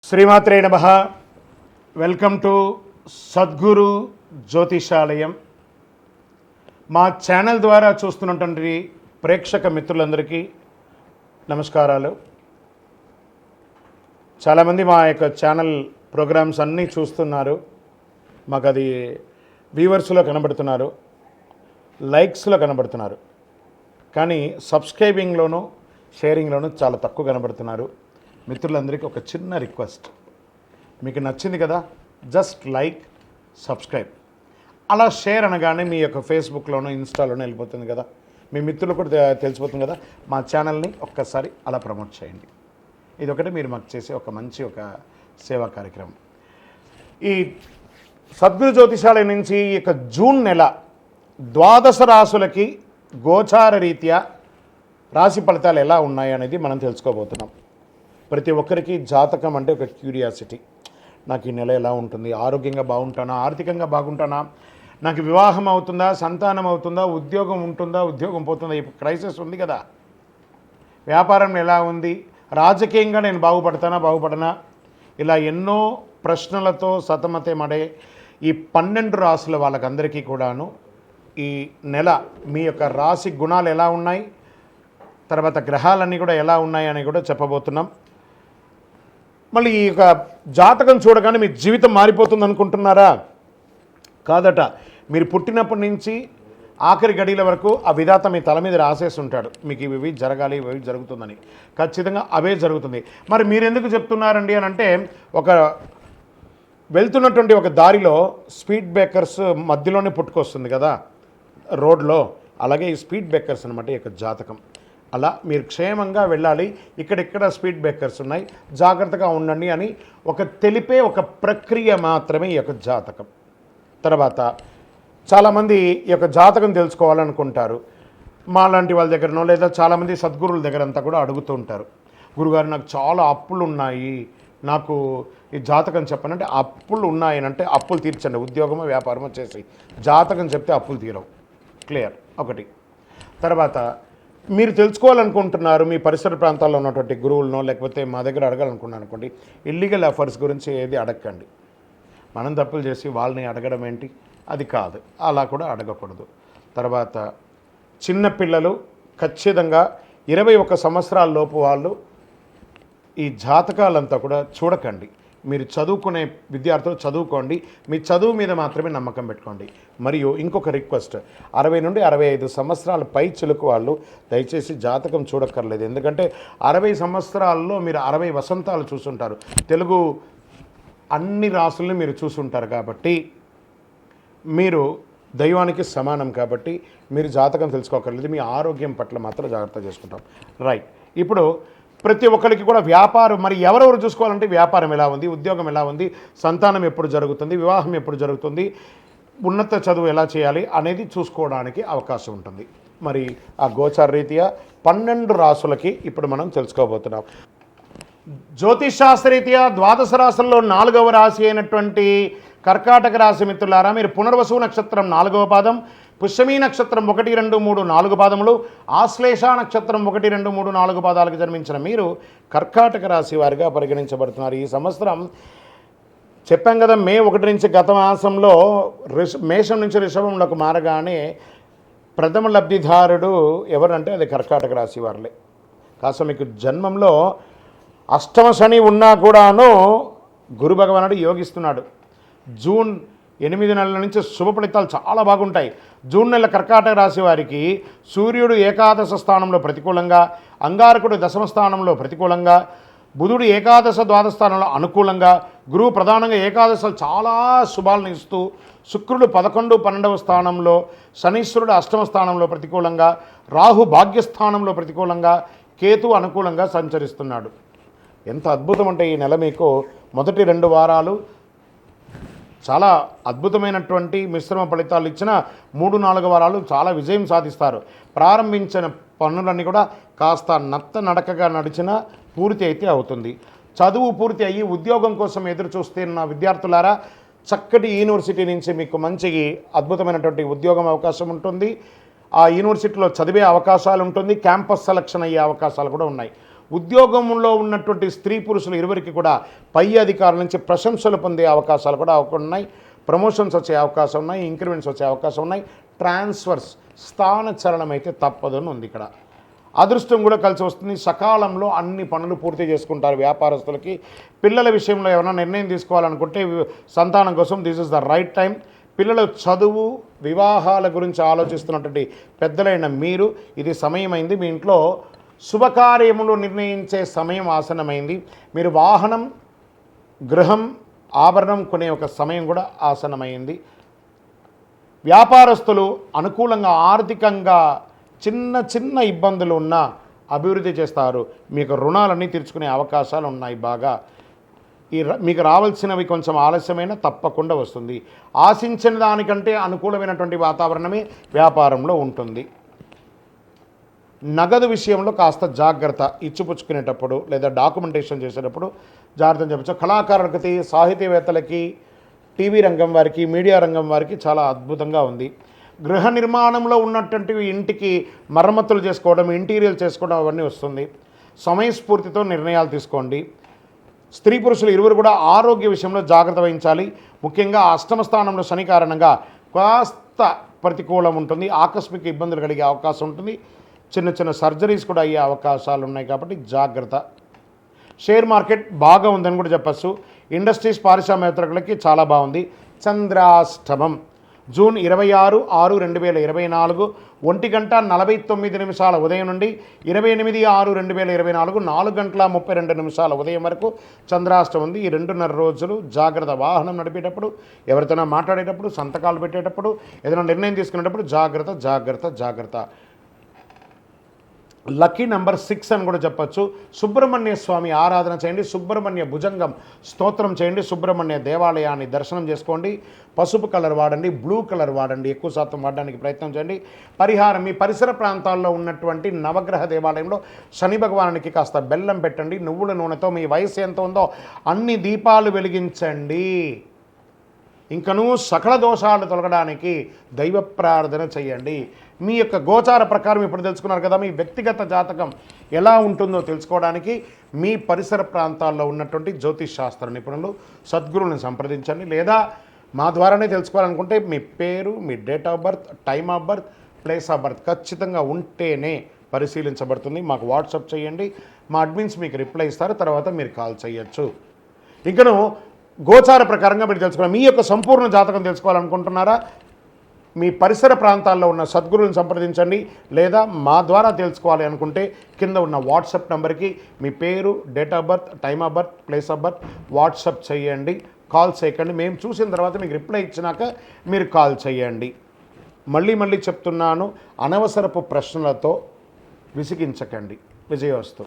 శ్రీమాత్రే నమః. Welcome to Sadguru Jyothishalayam. మా ఛానల్ ద్వారా చూస్తున్నటువంటి ప్రేక్షక మిత్రులందరికీ నమస్కారాలు. చాలామంది మా యొక్క ఛానల్ ప్రోగ్రామ్స్ అన్నీ చూస్తున్నారు. మాకు అది వ్యూవర్స్లో కనబడుతున్నారు, లైక్స్లో కనబడుతున్నారు, కానీ సబ్స్క్రైబింగ్లోనూ షేరింగ్లోనూ చాలా తక్కువ కనబడుతున్నారు. మిత్రులందరికీ ఒక చిన్న రిక్వెస్ట్, మీకు నచ్చింది కదా, జస్ట్ లైక్, సబ్స్క్రైబ్, అలా షేర్ అనగానే మీ యొక్క ఫేస్బుక్లోనూ ఇన్స్టాలోనూ వెళ్ళిపోతుంది కదా, మీ మిత్రులు కూడా తెలిసిపోతుంది కదా. మా ఛానల్ని ఒక్కసారి అలా ప్రమోట్ చేయండి. ఇదొకటి మీరు మాకు చేసే ఒక మంచి సేవా కార్యక్రమం. ఈ సద్గురు జ్యోతిషాలయం నుంచి ఈ యొక్క జూన్ నెల ద్వాదశ రాశులకి గోచార రీత్యా రాశి ఫలితాలు ఎలా ఉన్నాయి అనేది మనం తెలుసుకోబోతున్నాం. ప్రతి ఒక్కరికి జాతకం అంటే ఒక క్యూరియాసిటీ. నాకు ఈ నెల ఎలా ఉంటుంది, ఆరోగ్యంగా బాగుంటానా, ఆర్థికంగా బాగుంటానా, నాకు వివాహం అవుతుందా, సంతానం అవుతుందా, ఉద్యోగం ఉంటుందా, ఉద్యోగం పోతుందా, ఈ క్రైసిస్ ఉంది కదా, వ్యాపారం ఎలా ఉంది, రాజకీయంగా నేను బాగుపడనా, ఇలా ఎన్నో ప్రశ్నలతో సతమతమడే ఈ 12 రాశుల వాళ్ళకందరికీ కూడాను ఈ నెల మీ యొక్క రాశి గుణాలు ఎలా ఉన్నాయి, తర్వాత గ్రహాలన్నీ కూడా ఎలా ఉన్నాయి అని కూడా చెప్పబోతున్నాం. మళ్ళీ ఈ యొక్క జాతకం చూడగానే మీ జీవితం మారిపోతుంది అనుకుంటున్నారా? కాదట. మీరు పుట్టినప్పటి నుంచి ఆఖరి గడియల వరకు ఆ విధాత మీ తల మీద రాసేసి ఉంటాడు, మీకు ఇవి జరగాలి, ఇవి జరుగుతుందని. ఖచ్చితంగా అవే జరుగుతుంది. మరి మీరెందుకు చెప్తున్నారండి అని అంటే, ఒక వెళ్తున్నటువంటి ఒక దారిలో స్పీడ్ బ్రేకర్స్ మధ్యలోనే పుట్టుకొస్తుంది కదా రోడ్లో, అలాగే ఈ స్పీడ్ బ్రేకర్స్ అనమాట ఈ యొక్క జాతకం. అలా మీరు క్షేమంగా వెళ్ళాలి, ఇక్కడెక్కడ స్పీడ్ బ్రేకర్స్ ఉన్నాయి, జాగ్రత్తగా ఉండండి అని తెలిపే ఒక ప్రక్రియ మాత్రమే ఈ యొక్క జాతకం. తర్వాత చాలామంది ఈ యొక్క జాతకం తెలుసుకోవాలనుకుంటారు. మా లాంటి వాళ్ళ దగ్గరనో లేదా చాలామంది సద్గురువుల దగ్గర అంతా కూడా అడుగుతూ ఉంటారు, గురుగారు నాకు చాలా అప్పులు ఉన్నాయి, నాకు ఈ జాతకం చెప్పనంటే, అప్పులు ఉన్నాయనంటే అప్పులు తీర్చండి, ఉద్యోగమో వ్యాపారమో చేసి జాతకం చెప్తే అప్పులు తీరవు. క్లియర్ ఒకటి. తర్వాత మీరు తెలుసుకోవాలనుకుంటున్నారు, మీ పరిసర ప్రాంతాల్లో ఉన్నటువంటి గురువులనో లేకపోతే మా దగ్గర అడగాలనుకున్నాను అనుకోండి, ఇల్లీగల్ అఫైర్స్ గురించి ఏది అడగకండి. మనం తప్పులు చేసి వాళ్ళని అడగడం ఏంటి, అది కాదు, అలా కూడా అడగకూడదు. తర్వాత చిన్నపిల్లలు ఖచ్చితంగా 21 సంవత్సరాల లోపు వాళ్ళు ఈ జాతకాలంతా కూడా చూడకండి. మీరు చదువుకునే విద్యార్థులు చదువుకోండి, మీ చదువు మీద మాత్రమే నమ్మకం పెట్టుకోండి. మరియు ఇంకొక రిక్వెస్ట్, 60 నుండి 65 సంవత్సరాల పై చిలుకు వాళ్ళు దయచేసి జాతకం చూడక్కర్లేదు. ఎందుకంటే 60 సంవత్సరాల్లో మీరు 60 వసంతాలు చూసుంటారు, తెలుగు అన్ని రాసుల్ని మీరు చూసుంటారు, కాబట్టి మీరు దైవానికి సమానం, కాబట్టి మీరు జాతకం తెలుసుకోకర్లేదు. మీ ఆరోగ్యం పట్ల మాత్రం జాగ్రత్త చేసుకుంటాం. రైట్. ఇప్పుడు ప్రతి ఒక్కరికి కూడా వ్యాపారం, మరి ఎవరెవరు చూసుకోవాలంటే వ్యాపారం ఎలా ఉంది, ఉద్యోగం ఎలా ఉంది, సంతానం ఎప్పుడు జరుగుతుంది, వివాహం ఎప్పుడు జరుగుతుంది, ఉన్నత చదువు ఎలా చేయాలి అనేది చూసుకోవడానికి అవకాశం ఉంటుంది. మరి ఆ గోచార రీత్యా 12 రాసులకి ఇప్పుడు మనం తెలుసుకోబోతున్నాం. జ్యోతిష్ శాస్త్రరీత్యా ద్వాదశ రాశుల్లో 4వ రాశి అయినటువంటి కర్కాటక రాశి మిత్రులారా, మీరు పునర్వసు నక్షత్రం 4వ పాదం, పుష్యమీ నక్షత్రం 1, 2, 3, 4 పాదములు, ఆశ్లేష నక్షత్రం 1, 2, 3, 4 పాదాలకు జన్మించిన మీరు కర్కాటక రాశి వారిగా పరిగణించబడుతున్నారు. ఈ సంవత్సరం చెప్పాం కదా, మే 1 నుంచి గత మాసంలో మేషం నుంచి రిషభంలోకి మారగానే ప్రథమ లబ్ధిదారుడు ఎవరంటే అది కర్కాటక రాశి వారులే. కాస్త మీకు జన్మంలో అష్టమ శని ఉన్నా కూడాను గురు భగవానుడు యోగిస్తున్నాడు. జూన్ 8 నెలల నుంచి శుభ ఫలితాలు చాలా బాగుంటాయి. జూన్ నెల కర్కాటక రాశి వారికి సూర్యుడు ఏకాదశ స్థానంలో ప్రతికూలంగా, అంగారకుడు దశమ స్థానంలో ప్రతికూలంగా, బుధుడు ఏకాదశ ద్వాదశ స్థానంలో అనుకూలంగా, గురువు ప్రధానంగా ఏకాదశలు చాలా శుభాలను ఇస్తూ, శుక్రుడు 11, 12వ స్థానంలో, శనీశ్వరుడు అష్టమ స్థానంలో ప్రతికూలంగా, రాహు భాగ్యస్థానంలో ప్రతికూలంగా, కేతు అనుకూలంగా సంచరిస్తున్నాడు. ఎంత అద్భుతం అంటే ఈ నెల మీకు మొదటి 2 వారాలు చాలా అద్భుతమైనటువంటి మిశ్రమ ఫలితాలు ఇచ్చిన 3-4 వారాలు చాలా విజయం సాధిస్తారు. ప్రారంభించిన పనులన్నీ కూడా కాస్త నడకగా నడిచిన పూర్తి అయితే అవుతుంది. చదువు పూర్తి అయ్యి ఉద్యోగం కోసం ఎదురు చూస్తున్న విద్యార్థులారా, చక్కటి యూనివర్సిటీ నుంచి మీకు మంచి అద్భుతమైనటువంటి ఉద్యోగం అవకాశం ఉంటుంది. ఆ యూనివర్సిటీలో చదివే అవకాశాలు ఉంటుంది, క్యాంపస్ సెలక్షన్ అయ్యే అవకాశాలు కూడా ఉన్నాయి. ఉద్యోగంలో ఉన్నటువంటి స్త్రీ పురుషులు ఇరువురికి కూడా పై అధికారుల నుంచి ప్రశంసలు పొందే అవకాశాలు కూడా ఉన్నాయి. ప్రమోషన్స్ వచ్చే అవకాశం ఉన్నాయి, ఇంక్రిమెంట్స్ వచ్చే అవకాశం ఉన్నాయి, ట్రాన్స్ఫర్స్ స్థానచలనం అయితే తప్పదని ఉంది. ఇక్కడ అదృష్టం కూడా కలిసి వస్తుంది. సకాలంలో అన్ని పనులు పూర్తి చేసుకుంటారు వ్యాపారస్తులకి. పిల్లల విషయంలో ఏమైనా నిర్ణయం తీసుకోవాలనుకుంటే సంతానం కోసం this is the right time. పిల్లల చదువు, వివాహాల గురించి ఆలోచిస్తున్నటువంటి పెద్దలైన మీరు ఇది సమయమైంది. మీ ఇంట్లో శుభకార్యములు నిర్ణయించే సమయం ఆసనమైంది. మీరు వాహనం, గృహం, ఆభరణం కొనే ఒక సమయం కూడా ఆసనమైంది. వ్యాపారస్తులు అనుకూలంగా ఆర్థికంగా చిన్న చిన్న ఇబ్బందులు ఉన్నా అభివృద్ధి చేస్తారు. మీకు రుణాలన్నీ తీర్చుకునే అవకాశాలు ఉన్నాయి. బాగా మీకు రావాల్సినవి కొంచెం ఆలస్యమైన తప్పకుండా వస్తుంది. ఆశించిన దానికంటే అనుకూలమైనటువంటి వాతావరణమే వ్యాపారంలో ఉంటుంది. నగదు విషయంలో కాస్త జాగ్రత్త. ఇచ్చిపుచ్చుకునేటప్పుడు లేదా డాక్యుమెంటేషన్ చేసేటప్పుడు జాగ్రత్త చెప్పచ్చు. కళాకారులకి, సాహితీవేత్తలకి, టీవీ రంగం వారికి, మీడియా రంగం వారికి చాలా అద్భుతంగా ఉంది. గృహ నిర్మాణంలో ఉన్నటువంటి ఇంటికి మరమ్మతులు చేసుకోవడం, ఇంటీరియర్ చేసుకోవడం అవన్నీ వస్తుంది. సమయస్ఫూర్తితో నిర్ణయాలు తీసుకోండి. స్త్రీ పురుషులు ఇరువురు కూడా ఆరోగ్య విషయంలో జాగ్రత్త వహించాలి. ముఖ్యంగా అష్టమ స్థానంలో శని కారణంగా కాస్త ప్రతికూలం ఉంటుంది. ఆకస్మిక ఇబ్బందులు కలిగే అవకాశం ఉంటుంది. చిన్న చిన్న సర్జరీస్ కూడా అయ్యే అవకాశాలు ఉన్నాయి కాబట్టి జాగ్రత్త. షేర్ మార్కెట్ బాగా ఉందని కూడా చెప్పచ్చు. ఇండస్ట్రీస్, పారిశ్రామికవేత్తలకి చాలా బాగుంది. చంద్రాష్టమం జూన్ 26/6/2024 1:49 ఉదయం నుండి 28/6/2024 4:32 ఉదయం వరకు చంద్రాష్టమం ఉంది. ఈ 2.5 రోజులు జాగ్రత్త. వాహనం నడిపేటప్పుడు, ఎవరితోనో మాట్లాడేటప్పుడు, సంతకాలు పెట్టేటప్పుడు, ఏదైనా నిర్ణయం తీసుకునేటప్పుడు జాగ్రత్త జాగ్రత్త జాగ్రత్త. లక్కీ నెంబర్ 6 అని కూడా చెప్పచ్చు. సుబ్రహ్మణ్య స్వామి ఆరాధన చేయండి. సుబ్రహ్మణ్య భుజంగం స్తోత్రం చేయండి. సుబ్రహ్మణ్య దేవాలయాన్ని దర్శనం చేసుకోండి. పసుపు కలర్ వాడండి, బ్లూ కలర్ వాడండి. ఎక్కువ శాతం వాడడానికి ప్రయత్నం చేయండి. పరిహారం, మీ పరిసర ప్రాంతాల్లో ఉన్నటువంటి నవగ్రహ దేవాలయంలో శని భగవానునికి కాస్త బెల్లం పెట్టండి. నువ్వుల నూనెతో మీ వయసు ఎంత ఉందో అన్ని దీపాలు వెలిగించండి. ఇంకనూ సకల దోషాలు తొలగడానికి దైవ ప్రార్థన చేయండి. మీ యొక్క గోచార ప్రకారం ఇప్పుడు తెలుసుకున్నారు కదా, మీ వ్యక్తిగత జాతకం ఎలా ఉంటుందో తెలుసుకోవడానికి మీ పరిసర ప్రాంతాల్లో ఉన్నటువంటి జ్యోతిష్ శాస్త్ర నిపుణులు, సద్గురువుని సంప్రదించండి. లేదా మా ద్వారానే తెలుసుకోవాలనుకుంటే మీ పేరు, మీ date of birth, time of birth, place of birth ఖచ్చితంగా ఉంటేనే పరిశీలించబడుతుంది. మాకు వాట్సాప్ చేయండి. మా అడ్మిన్స్ మీకు రిప్లై ఇస్తారు. తర్వాత మీరు కాల్ చేయొచ్చు. ఇంకను గోచార ప్రకారంగా మీరు తెలుసుకోవాలి. మీ యొక్క సంపూర్ణ జాతకం తెలుసుకోవాలనుకుంటున్నారా? మీ పరిసర ప్రాంతాల్లో ఉన్న సద్గురువుని సంప్రదించండి. లేదా మా ద్వారా తెలుసుకోవాలి అనుకుంటే కింద ఉన్న వాట్సాప్ నెంబర్కి మీ పేరు, date of birth, time of birth, place of birth WhatsApp చేయండి. కాల్ చేయకండి. మేము చూసిన తర్వాత మీకు రిప్లై ఇచ్చినాక మీరు కాల్ చేయండి. మళ్ళీ చెప్తున్నాను, అనవసరపు ప్రశ్నలతో విసిగించకండి. విజయోస్తు.